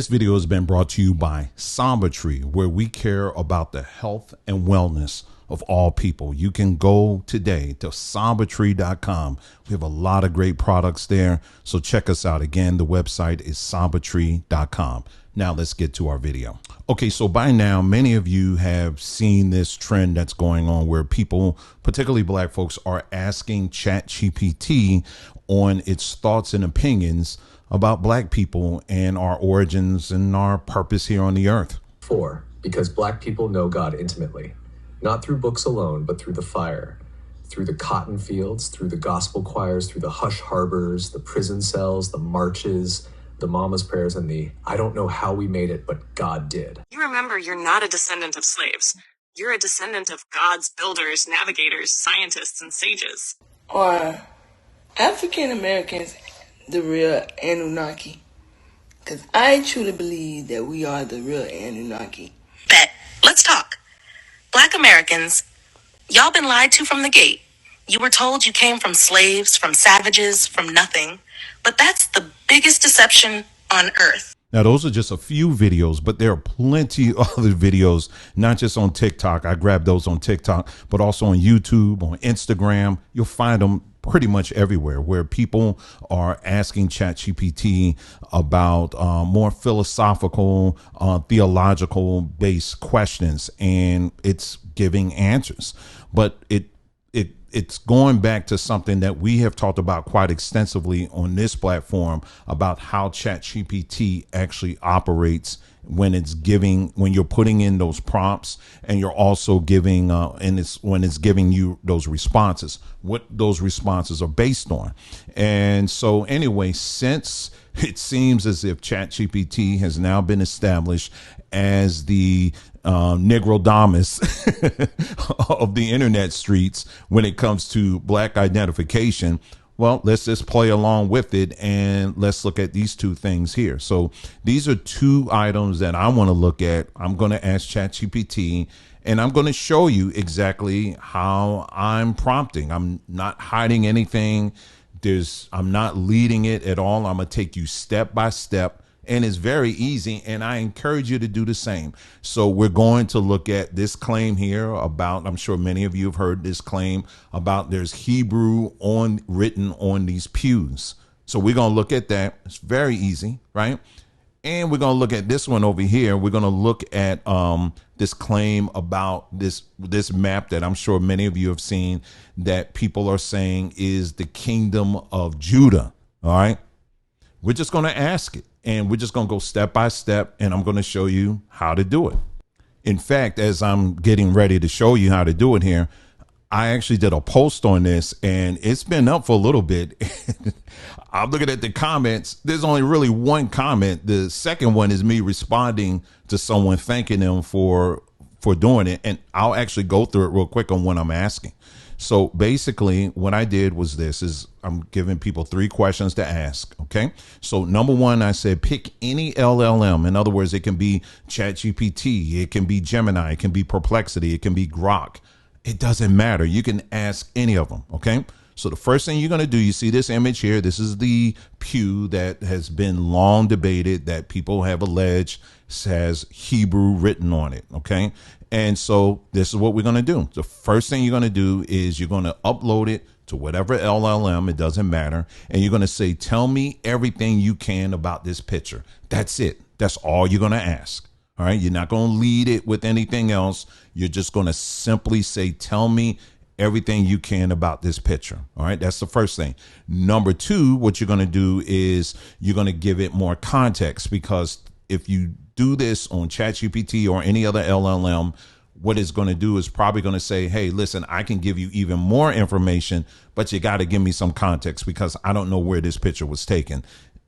This video has been brought to you by Samba Tree, where we care about the health and wellness of all people. You can go today to sambatree.com. We have a lot of great products there, so check us out. Again, the website is sambatree.com. Now let's get to our video. Okay, so by now, many of you have seen this trend that's going on where people, particularly black folks, are asking ChatGPT on its thoughts and opinions about black people and our origins and our purpose here on the earth. 4. Because black people know God intimately, not through books alone, but through the fire, through the cotton fields, through the gospel choirs, through the hush harbors, the prison cells, the marches, the mama's prayers, and the I don't know how we made it, but God did. You remember you're not a descendant of slaves. You're a descendant of God's builders, navigators, scientists, and sages. Are African Americans the real Anunnaki? Because I truly believe that we are the real Anunnaki. Bet. Let's talk. Black Americans, y'all been lied to from the gate. You were told you came from slaves, from savages, from nothing. But that's the biggest deception on earth. Now, those are just a few videos, but there are plenty of other videos, not just on TikTok. I grabbed those on TikTok, but also on YouTube, on Instagram. You'll find them pretty much everywhere where people are asking ChatGPT about more philosophical, theological based questions, and it's giving answers. But it's going back to something that we have talked about quite extensively on this platform about how ChatGPT actually operates when you're putting in those prompts, and you're also giving when it's giving you those responses, what those responses are based on. And so anyway, since it seems as if ChatGPT has now been established as the Negrodamus of the internet streets when it comes to black identification, well, let's just play along with it and let's look at these two things here. So these are two items that I want to look at. I'm going to ask ChatGPT and I'm going to show you exactly how I'm prompting. I'm not hiding anything. I'm not leading it at all. I'm going to take you step by step. And it's very easy, and I encourage you to do the same. So we're going to look at this claim here about, I'm sure many of you have heard this claim about there's Hebrew written on these pews. So we're going to look at that. It's very easy, right? And we're going to look at this one over here. We're going to look at this claim about this map that I'm sure many of you have seen that people are saying is the kingdom of Juda. All right. We're just going to ask it. And we're just going to go step by step, and I'm going to show you how to do it. In fact, as I'm getting ready to show you how to do it here, I actually did a post on this, and it's been up for a little bit. I'm looking at the comments. There's only really one comment. The second one is me responding to someone thanking them for doing it. And I'll actually go through it real quick on what I'm asking. So basically what I did was I'm giving people 3 questions to ask. Okay. So number 1, I said, pick any LLM. In other words, it can be ChatGPT. It can be Gemini. It can be Perplexity. It can be Grok. It doesn't matter. You can ask any of them. Okay. So the first thing you're going to do, you see this image here. This is the pew that has been long debated that people have alleged has Hebrew written on it. Okay. And so this is what we're going to do. The first thing you're going to do is you're going to upload it to whatever LLM. It doesn't matter. And you're going to say, tell me everything you can about this picture. That's it. That's all you're going to ask. All right. You're not going to lead it with anything else. You're just going to simply say, tell me everything you can about this picture. All right. That's the first thing. Number 2, what you're going to do is you're going to give it more context, because if you do this on ChatGPT or any other LLM, what it's going to do is probably going to say, hey, listen, I can give you even more information, but you got to give me some context because I don't know where this picture was taken.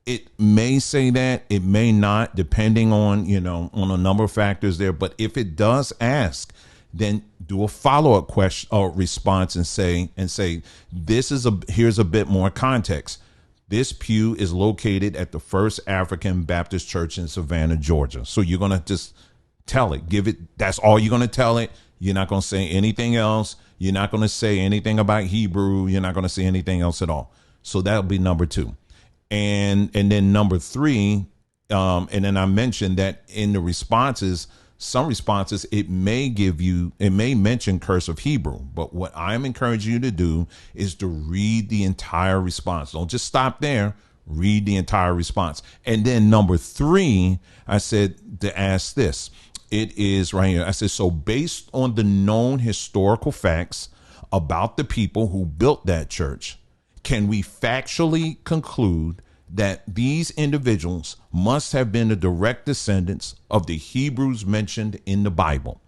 It may say that, it may not, depending on, on a number of factors there. But if it does ask, then do a follow-up question or response and say, here's a bit more context. This pew is located at the First African Baptist Church in Savannah, Georgia. So you're going to just tell it, that's all you're going to tell it. You're not going to say anything else. You're not going to say anything about Hebrew. You're not going to say anything else at all. So that'll be number 2. And then number 3, And then I mentioned that in the responses, some responses, it may mention cursive Hebrew. But what I'm encouraging you to do is to read the entire response. Don't just stop there. Read the entire response. And then number 3, I said to ask this. It is right here. I said, so based on the known historical facts about the people who built that church, can we factually conclude that these individuals must have been the direct descendants of the Hebrews mentioned in the Bible?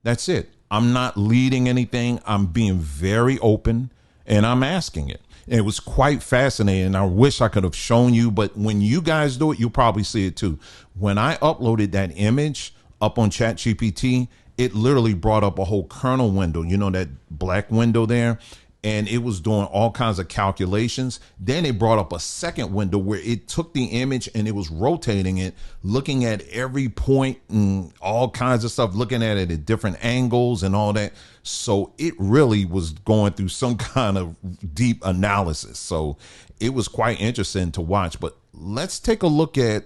That's it. I'm not leading anything. I'm being very open and I'm asking it. And it was quite fascinating. I wish I could have shown you, but when you guys do it, you'll probably see it too. When I uploaded that image up on ChatGPT, it literally brought up a whole kernel window, you know, that black window there. And it was doing all kinds of calculations. Then it brought up a second window where it took the image and it was rotating it, looking at every point and all kinds of stuff, looking at it at different angles and all that. So it really was going through some kind of deep analysis. So it was quite interesting to watch. But let's take a look at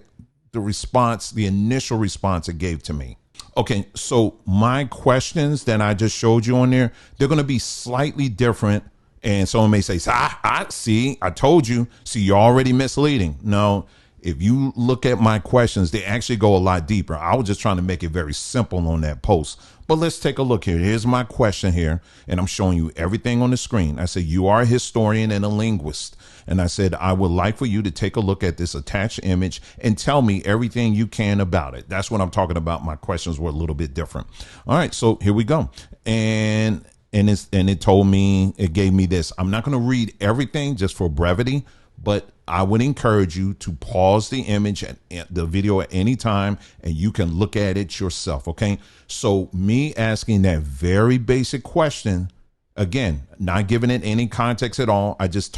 the response, the initial response it gave to me. Okay, so my questions that I just showed you on there, they're going to be slightly different. And someone may say, I told you. See, you're already misleading. No, if you look at my questions, they actually go a lot deeper. I was just trying to make it very simple on that post. But let's take a look here. Here's my question here. And I'm showing you everything on the screen. I said, you are a historian and a linguist. And I said, I would like for you to take a look at this attached image and tell me everything you can about it. That's what I'm talking about. My questions were a little bit different. All right, so here we go. And it told me, it gave me this. I'm not going to read everything just for brevity, but I would encourage you to pause the image and the video at any time, and you can look at it yourself. Okay. So me asking that very basic question, again, not giving it any context at all. I just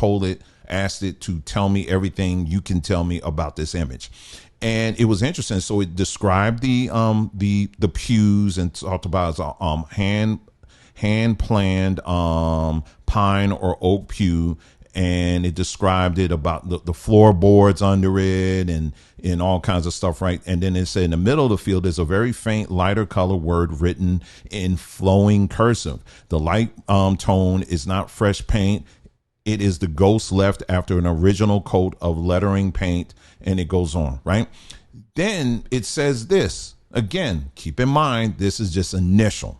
asked it to tell me everything you can tell me about this image. And it was interesting. So it described the pews and talked about hand planned pine or oak pew, and it described it about the floorboards under it and all kinds of stuff, right? And then it said in the middle of the field there's a very faint lighter color word written in flowing cursive. The light tone is not fresh paint. It is the ghost left after an original coat of lettering paint, and it goes on, right? Then it says this again, keep in mind this is just initial.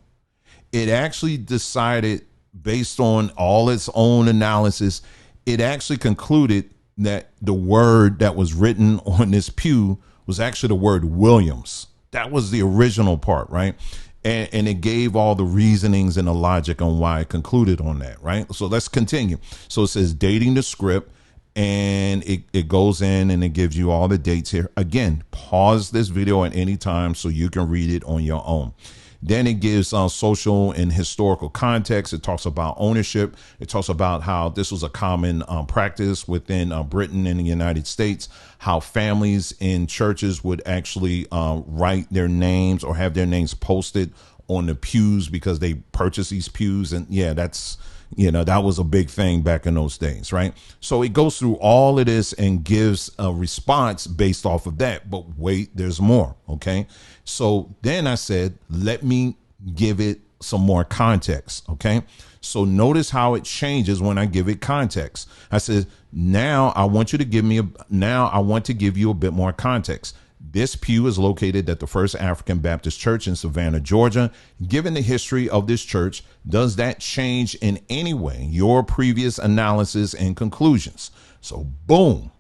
It actually decided, based on all its own analysis, it actually concluded that the word that was written on this pew was actually the word Williams. That was the original part, right? And it gave all the reasonings and the logic on why it concluded on that, right? So let's continue. So it says dating the script, and it goes in and it gives you all the dates here. Again, pause this video at any time so you can read it on your own. Then it gives social and historical context. It talks about ownership. It talks about how this was a common practice within Britain and the United States, how families in churches would actually write their names or have their names posted on the pews because they purchased these pews. And yeah, that's, that was a big thing back in those days, right? So it goes through all of this and gives a response based off of that. But wait, there's more. Okay. So then I said, let me give it some more context. Okay. So notice how it changes when I give it context. I said, now I want to give you a bit more context. This pew is located at the First African Baptist Church in Savannah, Georgia. Given the history of this church, does that change in any way your previous analysis and conclusions? So boom,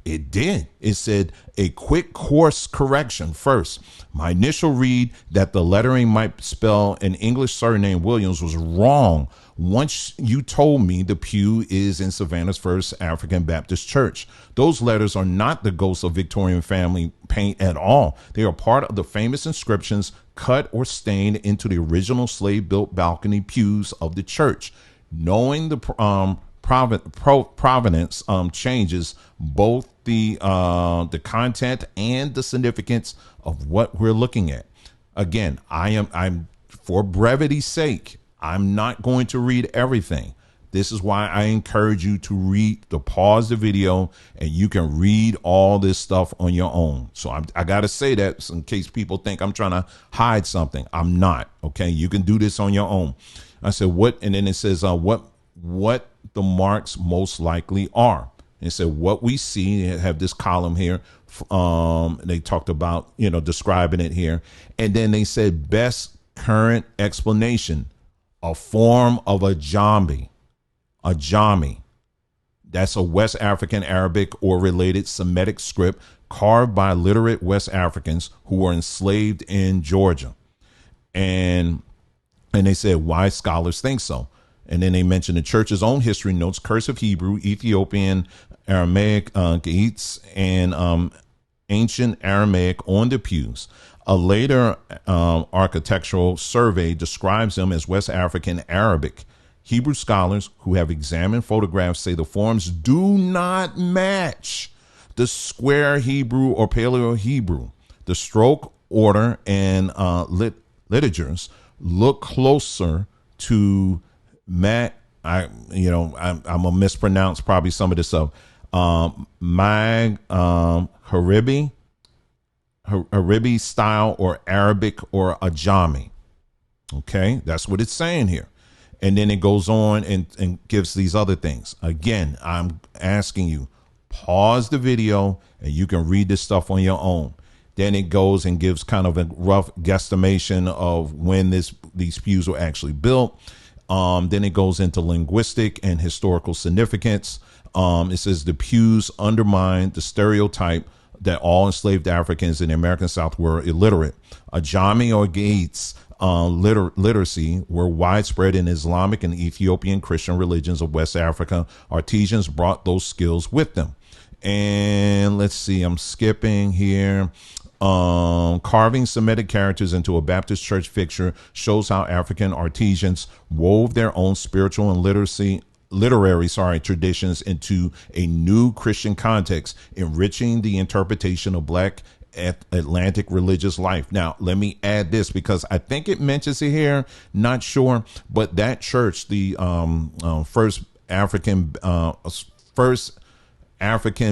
it did. It said a quick course correction. First, my initial read that the lettering might spell an English surname Williams was wrong. Once you told me the pew is in Savannah's First African Baptist Church. Those letters are not the ghosts of Victorian family paint at all. They are part of the famous inscriptions cut or stained into the original slave-built balcony pews of the church. Knowing the provenance changes both the content and the significance of what we're looking at. Again, I'm for brevity's sake, I'm not going to read everything, This is why I encourage you to pause the video and you can read all this stuff on your own. So I got to say that in case people think I'm trying to hide something. I'm not. Okay. You can do this on your own. I said, what? And then it says, what the marks most likely are. And it said, what we see, they have this column here. They talked about, describing it here. And then they said, best current explanation, a form of a jami. A jami. That's a West African Arabic or related Semitic script carved by literate West Africans who were enslaved in Georgia. And they said why scholars think so. And then they mentioned the church's own history notes, cursive Hebrew, Ethiopian, Aramaic, Ge'ez, and ancient Aramaic on the pews. A later architectural survey describes them as West African Arabic. Hebrew scholars who have examined photographs say the forms do not match the square Hebrew or Paleo Hebrew. The stroke order and liturgies look closer to I'm gonna mispronounce probably some of this stuff. Haribi style or Arabic or Ajami. Okay, that's what it's saying here. And then it goes on and gives these other things. Again, I'm asking you, pause the video and you can read this stuff on your own. Then it goes and gives kind of a rough guesstimation of when these pews were actually built. Then it goes into linguistic and historical significance. It says the pews undermine the stereotype that all enslaved Africans in the American South were illiterate. Ajami or Ge'ez literacy were widespread in Islamic and Ethiopian Christian religions of West Africa. Artisans brought those skills with them. And let's see, I'm skipping here. Carving Semitic characters into a Baptist church fixture shows how African artisans wove their own spiritual and literary traditions into a new Christian context, enriching the interpretation of Black Atlantic religious life. Now, let me add this because I think it mentions it here, not sure, but that church, the first African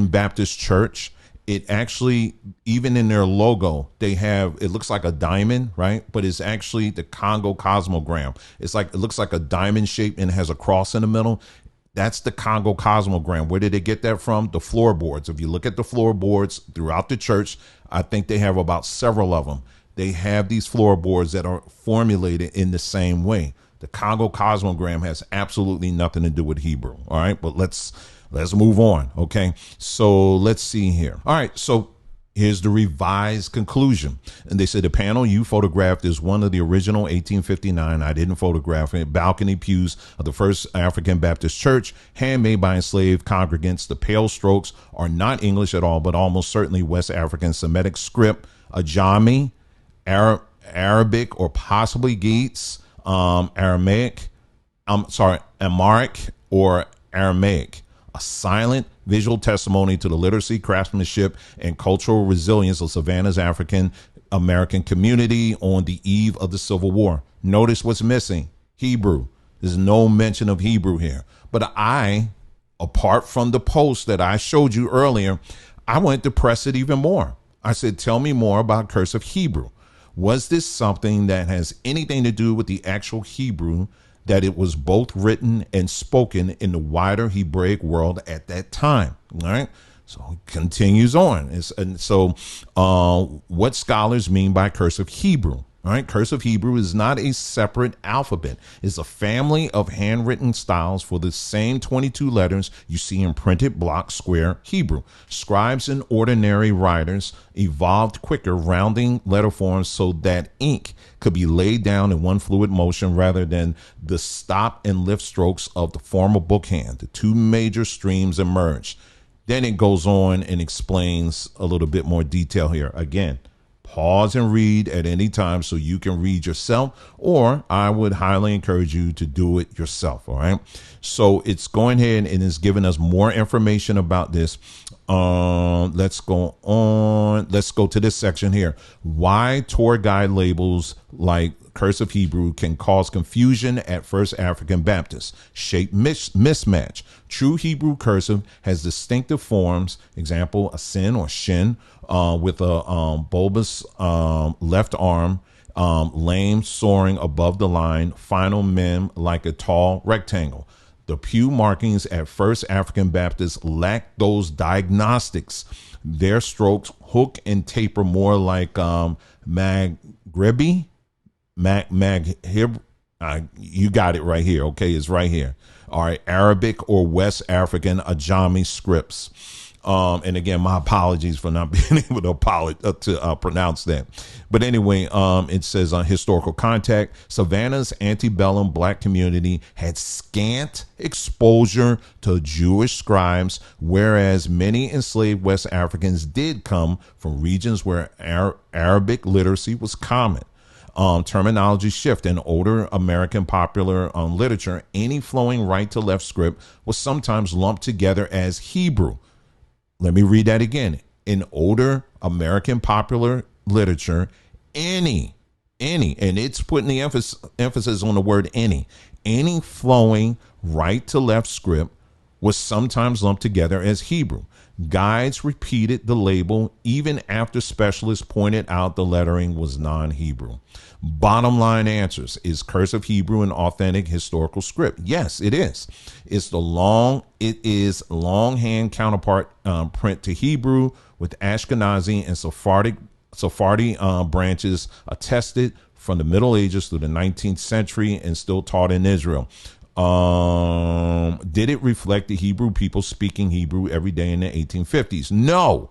Baptist church, it actually, even in their logo, they have, it looks like a diamond, right? But it's actually the Congo cosmogram. It's like, it looks like a diamond shape and it has a cross in the middle. That's the Congo cosmogram. Where did they get that from? The floorboards. If you look at the floorboards throughout the church, I think they have about several of them. They have these floorboards that are formulated in the same way. The Congo cosmogram has absolutely nothing to do with Hebrew. All right, but let's move on. Okay, so let's see here. All right, so here's the revised conclusion. And they said the panel you photographed is one of the original 1859, I didn't photograph it, balcony pews of the First African Baptist Church, handmade by enslaved congregants. The pale strokes are not English at all, but almost certainly West African Semitic script, Ajami, Arabic, or possibly Ge'ez, Amharic or Aramaic. A silent visual testimony to the literacy, craftsmanship, and cultural resilience of Savannah's African American community on the eve of the Civil War. Notice what's missing: Hebrew. There's no mention of Hebrew here. But apart from the post that I showed you earlier, I went to press it even more. I said, tell me more about cursive Hebrew. Was this something that has anything to do with the actual Hebrew, that it was both written and spoken in the wider Hebraic world at that time? All right. So it continues on. What scholars mean by cursive Hebrew? All right. Cursive Hebrew is not a separate alphabet. It's a family of handwritten styles for the same 22 letters you see in printed block square Hebrew. Scribes and ordinary writers evolved quicker, rounding letter forms so that ink could be laid down in one fluid motion rather than the stop and lift strokes of the formal bookhand. The two major streams emerged. Then it goes on and explains a little bit more detail here. Again, pause and read at any time so you can read yourself, or I would highly encourage you to do it yourself. All right. So it's going ahead and it's giving us more information about this. Let's go on. Let's go to this section here. Why tour guide labels like cursive Hebrew can cause confusion at First African Baptist. Shape mismatch. True Hebrew cursive has distinctive forms. Example, a sin or shin with a bulbous left arm, lame soaring above the line, final mem like a tall rectangle. The pew markings at First African Baptist lack those diagnostics. Their strokes hook and taper more like Maghrebi. You got it right here. Okay, it's right here. All right, Arabic or West African Ajami scripts. And again, my apologies for not being able to pronounce that. But anyway, it says on historical contact, Savannah's antebellum black community had scant exposure to Jewish scribes, whereas many enslaved West Africans did come from regions where Arabic literacy was common. Terminology shift. In older American popular literature, any flowing right to left script was sometimes lumped together as Hebrew. Let me read that again. In older American popular literature, any, and it's putting the emphasis on the word any flowing right to left script was sometimes lumped together as Hebrew. Guides repeated the label even after specialists pointed out the lettering was non-Hebrew. Bottom line answers. Is cursive Hebrew an authentic historical script? Yes, it is. It is longhand counterpart print to Hebrew with Ashkenazi and Sephardi branches attested from the Middle Ages through the 19th century and still taught in Israel. Did it reflect the Hebrew people speaking Hebrew every day in the 1850s? No.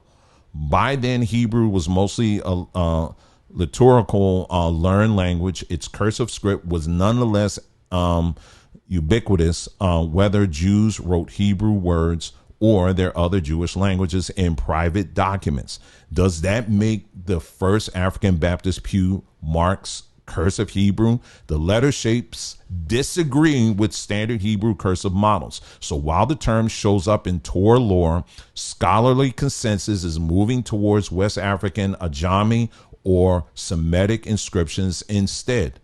By then, Hebrew was mostly a liturgical learned language. Its cursive script was nonetheless ubiquitous, whether Jews wrote Hebrew words or their other Jewish languages in private documents. Does that make the First African Baptist pew marks cursive Hebrew? The letter shapes disagreeing with standard Hebrew cursive models. So while the term shows up in Torah lore, scholarly consensus is moving towards West African Ajami or Semitic inscriptions instead.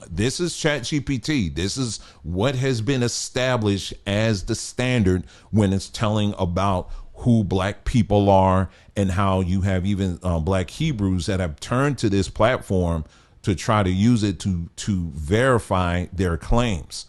This is ChatGPT. This is what has been established as the standard when it's telling about who black people are and how you have even black Hebrews that have turned to this platform to try to use it to verify their claims.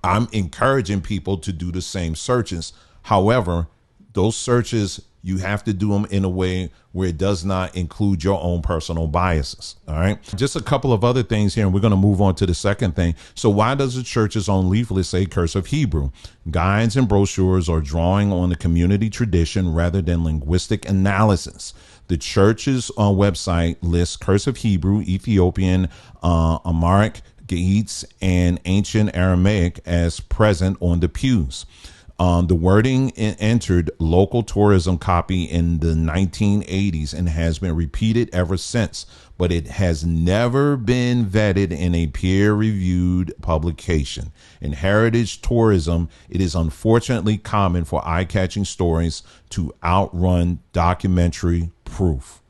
I'm encouraging people to do the same searches. However, those searches, you have to do them in a way where it does not include your own personal biases. All right. Just a couple of other things here, and we're going to move on to the second thing. So why does the church's own leaflet say cursive Hebrew? Guides and brochures are drawing on the community tradition rather than linguistic analysis. The church's website lists cursive Hebrew, Ethiopian, Amharic, Ge'ez, and ancient Aramaic as present on the pews. The wording entered local tourism copy in the 1980s and has been repeated ever since, but it has never been vetted in a peer-reviewed publication. In heritage tourism, it is unfortunately common for eye-catching stories to outrun documentary proof.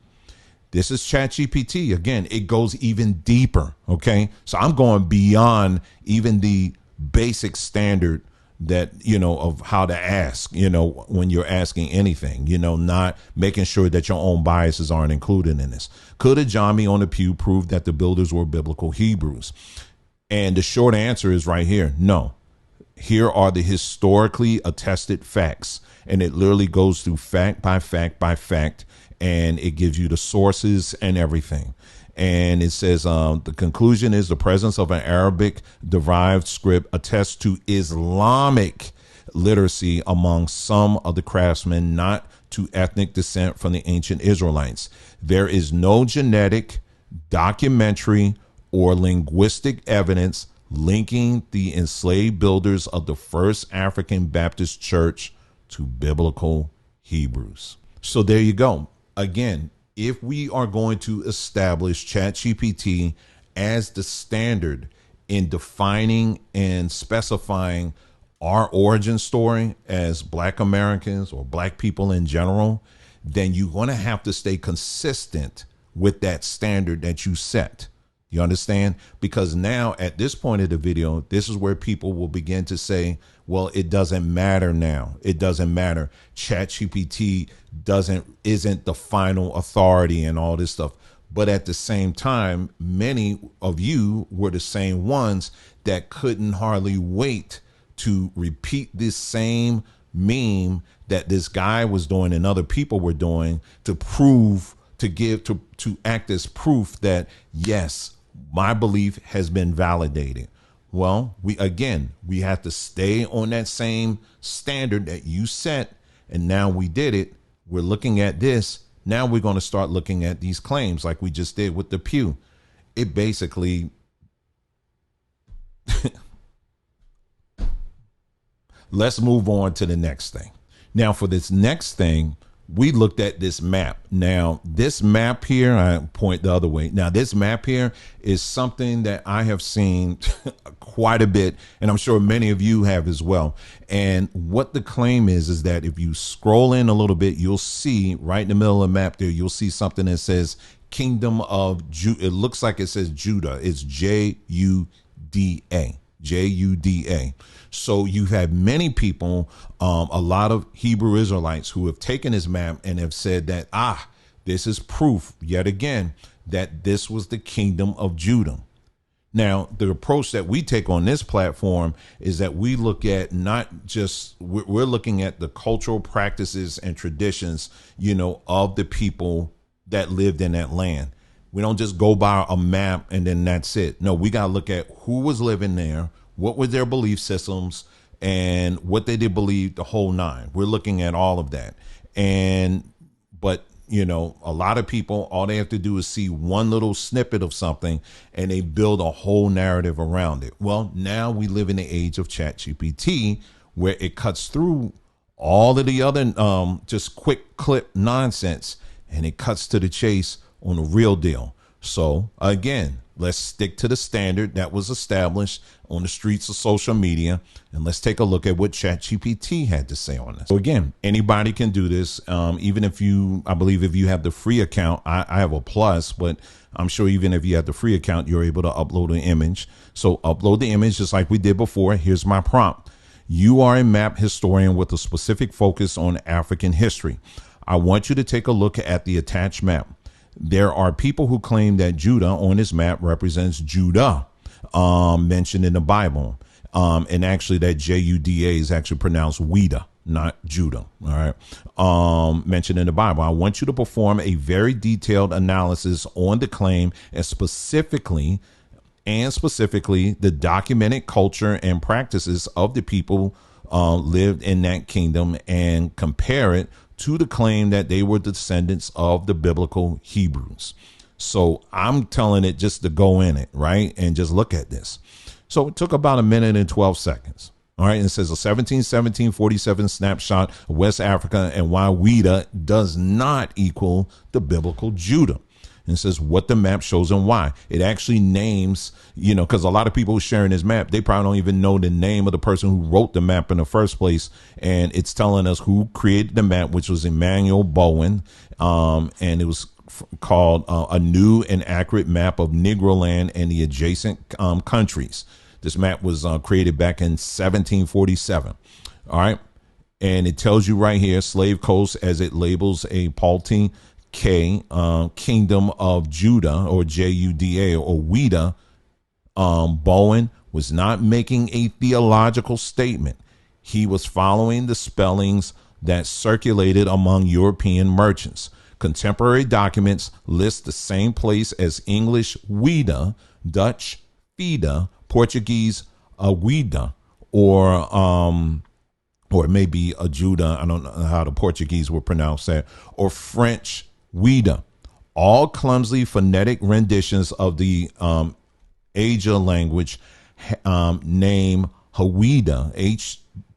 This is ChatGPT. Again, it goes even deeper. Okay, so I'm going beyond even the basic standard that, of how to ask, when you're asking anything, not making sure that your own biases aren't included in this. Could a Ajami on the pew prove that the builders were biblical Hebrews? And the short answer is right here. No. Here are the historically attested facts. And it literally goes through fact by fact by fact. And it gives you the sources and everything. And it says the conclusion is the presence of an Arabic derived script attests to Islamic literacy among some of the craftsmen, not to ethnic descent from the ancient Israelites. There is no genetic, documentary, or linguistic evidence linking the enslaved builders of the First African Baptist Church to biblical Hebrews. So there you go. Again, if we are going to establish ChatGPT as the standard in defining and specifying our origin story as Black Americans or Black people in general, then you're going to have to stay consistent with that standard that you set. You understand? Because now at this point of the video, this is where people will begin to say, well, it doesn't matter now. It doesn't matter. ChatGPT isn't the final authority and all this stuff. But at the same time, many of you were the same ones that couldn't hardly wait to repeat this same meme that this guy was doing and other people were doing to prove, to act as proof that, yes, my belief has been validated. Well, we have to stay on that same standard that you set. And now we did it. We're looking at this. Now we're going to start looking at these claims like we just did with the Pew. It basically, let's move on to the next thing. Now for this next thing, we looked at this map. Now this map here, I point the other way. Now this map here is something that I have seen quite a bit, and I'm sure many of you have as well. And what the claim is that if you scroll in a little bit, you'll see right in the middle of the map there, you'll see something that says Kingdom of Juda. It looks like it says Judah. It's Juda. Juda. So you have many people, a lot of Hebrew Israelites who have taken this map and have said that, this is proof yet again that this was the kingdom of Judah. Now, the approach that we take on this platform is that we look at not just, we're looking at the cultural practices and traditions, of the people that lived in that land. We don't just go by a map and then that's it. No, we got to look at who was living there, what were their belief systems, and what they did believe, the whole nine. We're looking at all of that. But a lot of people, all they have to do is see one little snippet of something and they build a whole narrative around it. Well, now we live in the age of ChatGPT where it cuts through all of the other just quick clip nonsense and it cuts to the chase on the real deal. So again, let's stick to the standard that was established on the streets of social media, and let's take a look at what ChatGPT had to say on this. So again, anybody can do this. Even if I believe if you have the free account, I have a plus, but I'm sure even if you have the free account, you're able to upload an image. So upload the image just like we did before. Here's my prompt. You are a map historian with a specific focus on African history. I want you to take a look at the attached map. There are people who claim that Judah on this map represents Judah, mentioned in the Bible. And actually that Juda is actually pronounced Weda, not Judah. All right. Mentioned in the Bible. I want you to perform a very detailed analysis on the claim and specifically the documented culture and practices of the people lived in that kingdom and compare it to the claim that they were descendants of the biblical Hebrews. So I'm telling it just to go in it, right? And just look at this. So it took about a minute and 12 seconds. All right. And it says a 1747 snapshot of West Africa and why Weda does not equal the biblical Judah. And says what the map shows and why. It actually names, because a lot of people sharing this map, they probably don't even know the name of the person who wrote the map in the first place. And it's telling us who created the map, which was Emmanuel Bowen. And it was called A New and Accurate Map of Negro Land and the Adjacent Countries. This map was created back in 1747. All right. And it tells you right here, Slave Coast, as it labels a Palti Kingdom of Judah or Juda or Weda. Bowen was not making a theological statement. He was following the spellings that circulated among European merchants. Contemporary documents list the same place as English Weda, Dutch Fida, Portuguese Weda, or maybe a Judah. I don't know how the Portuguese would pronounce that, or French Weda, all clumsy phonetic renditions of the Aja language name Haweda,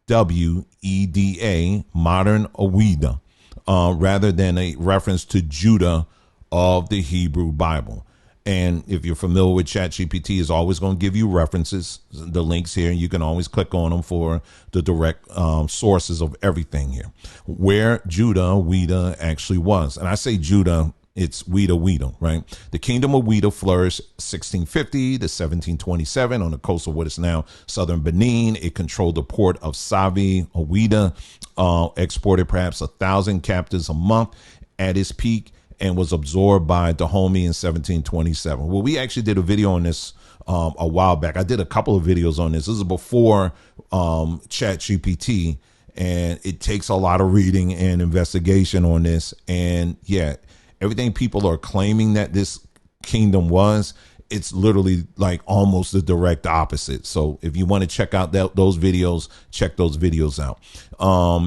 Hweda, modern Aweda, rather than a reference to Judah of the Hebrew Bible. And if you're familiar with ChatGPT, is always going to give you references, the links here, and you can always click on them for the direct sources of everything here, where Juda actually was. And I say Juda, it's Wida, right? The kingdom of Wida flourished 1650 to 1727 on the coast of what is now southern Benin. It controlled the port of Savi, Wida, exported perhaps 1,000 captives a month at its peak, and was absorbed by Dahomey in 1727. Well, we actually did a video on this a while back. I did a couple of videos on this. This is before ChatGPT, and it takes a lot of reading and investigation on this. And yeah, everything people are claiming that this kingdom was, it's literally like almost the direct opposite. So if you want to check out those videos, check those videos out.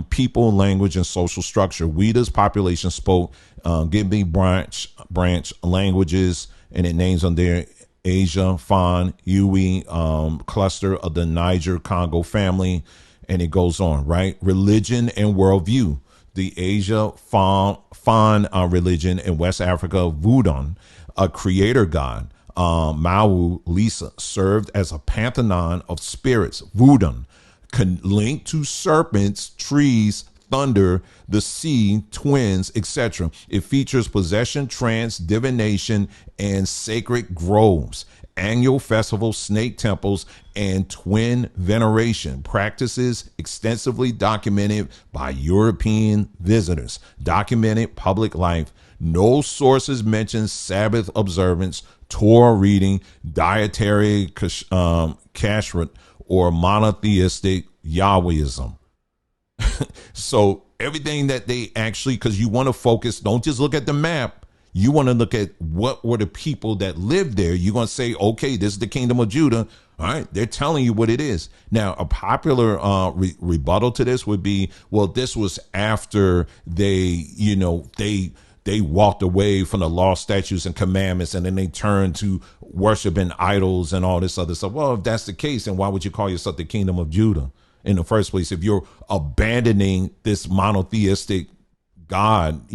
People, language, and social structure. Wida's population spoke Gimbi branch languages, and it names on there Asia, Fan, Yui, cluster of the Niger Congo family, and it goes on, right? Religion and worldview. The Asia Fan religion in West Africa, Voodoo, a creator god. Mawu Lisa served as a pantheon of spirits. Voodoo linked to serpents, trees, thunder, the sea, twins, etc. It features possession, trance, divination, and sacred groves, annual festivals, snake temples, and twin veneration practices extensively documented by European visitors. Documented public life. No sources mention Sabbath observance, Torah reading, dietary kashrut, or monotheistic Yahwehism. So everything that they actually, because you want to focus, don't just look at the map. You want to look at what were the people that lived there. You're going to say, okay, this is the kingdom of Judah. All right, they're telling you what it is. Now, a popular rebuttal to this would be, well, this was after they walked away from the law, statutes, and commandments, and then they turned to worshiping idols and all this other stuff. Well, if that's the case, then why would you call yourself the kingdom of Judah in the first place? If you're abandoning this monotheistic God,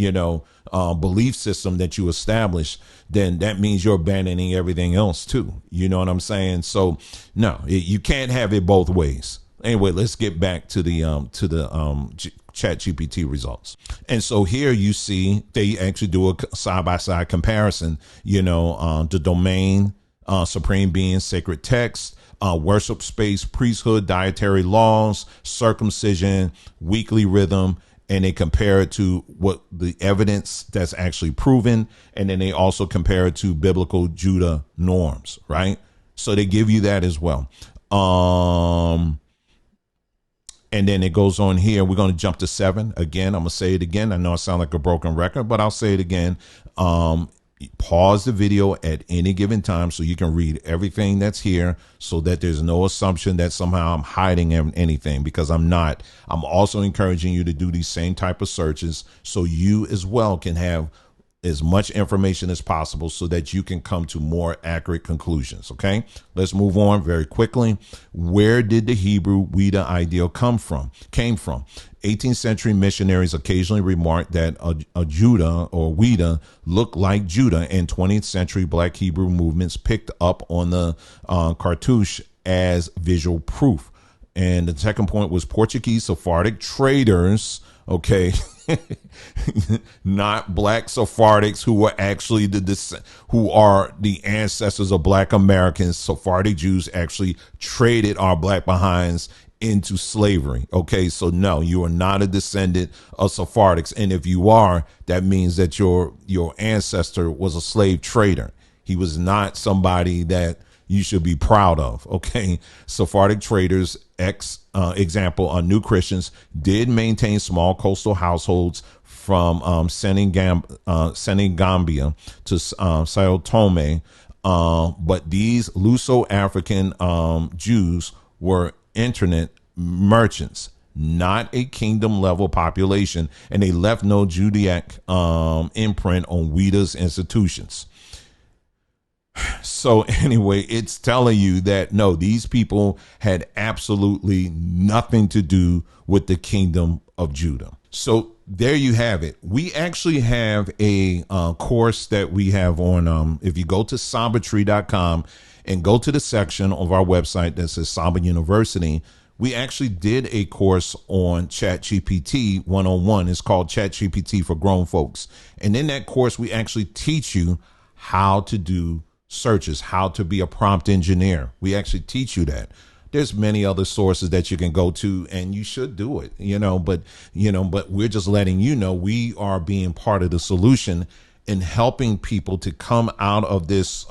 belief system that you established, then that means you're abandoning everything else too. You know what I'm saying? So no, you can't have it both ways. Anyway, let's get back to the ChatGPT results. And so here you see they actually do a side-by-side comparison, the domain, supreme being, sacred text, worship space, priesthood, dietary laws, circumcision, weekly rhythm, and they compare it to what the evidence that's actually proven. And then they also compare it to biblical Judah norms, right? So they give you that as well. And then it goes on here. We're going to jump to 7. Again, I'm going to say it again. I know I sound like a broken record, but I'll say it again. Pause the video at any given time so you can read everything that's here, so that there's no assumption that somehow I'm hiding anything, because I'm not. I'm also encouraging you to do these same type of searches so you as well can have as much information as possible so that you can come to more accurate conclusions. Okay, let's move on very quickly. Where did the Hebrew Wida ideal came from? 18th century missionaries occasionally remarked that a Judah or Wida looked like Judah, and 20th century Black Hebrew movements picked up on the cartouche as visual proof. And the second point was Portuguese Sephardic traders, not Black Sephardics who were actually who are the ancestors of Black Americans. Sephardic Jews actually traded our Black behinds into slavery. Okay, so no, you are not a descendant of Sephardics, and if you are, that means that your ancestor was a slave trader. He was not somebody that you should be proud of. Okay, Sephardic traders, example, New Christians, did maintain small coastal households from Senegambia to Sao Tome, but these Luso-African Jews were internet merchants, not a kingdom level population, and they left no Judaic imprint on Wida's institutions. So anyway, it's telling you that no, these people had absolutely nothing to do with the kingdom of Judah. So there you have it. We actually have a course that we have on, if you go to sambatree.com and go to the section of our website that says Samba University, we actually did a course on ChatGPT 101. It's called ChatGPT for Grown Folks. And in that course, we actually teach you how to do searches, how to be a prompt engineer. We actually teach you that. There's many other sources that you can go to, and you should do it, but we're just letting you know we are being part of the solution in helping people to come out of this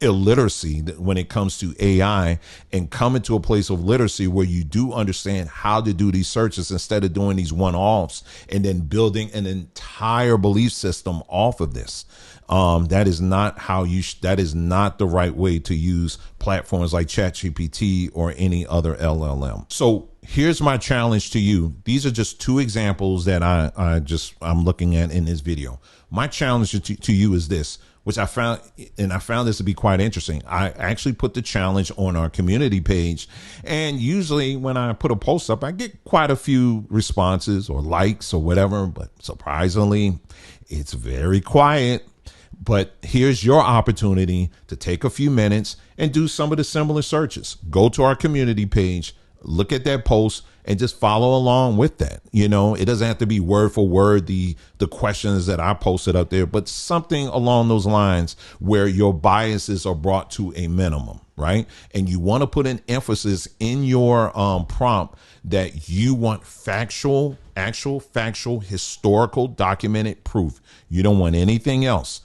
illiteracy when it comes to AI and come into a place of literacy where you do understand how to do these searches instead of doing these one-offs and then building an entire belief system off of this. That is not how that is not the right way to use platforms like ChatGPT or any other LLM. So here's my challenge to you. These are just two examples that I'm looking at in this video. My challenge to you is this, which I found this to be quite interesting. I actually put the challenge on our community page, and usually when I put a post up, I get quite a few responses or likes or whatever, but surprisingly, it's very quiet. But here's your opportunity to take a few minutes and do some of the similar searches. Go to our community page, look at that post, and just follow along with that. It doesn't have to be word for word the questions that I posted up there, but something along those lines where your biases are brought to a minimum, right? And you want to put an emphasis in your prompt that you want factual, historical, documented proof. You don't want anything else.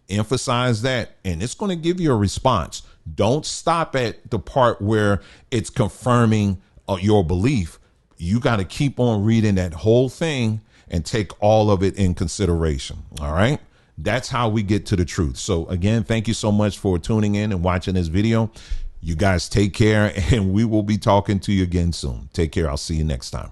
Emphasize that, and it's going to give you a response. Don't stop at the part where it's confirming your belief. You got to keep on reading that whole thing and take all of it in consideration. All right. That's how we get to the truth. So again, thank you so much for tuning in and watching this video. You guys take care, and we will be talking to you again soon. Take care. I'll see you next time.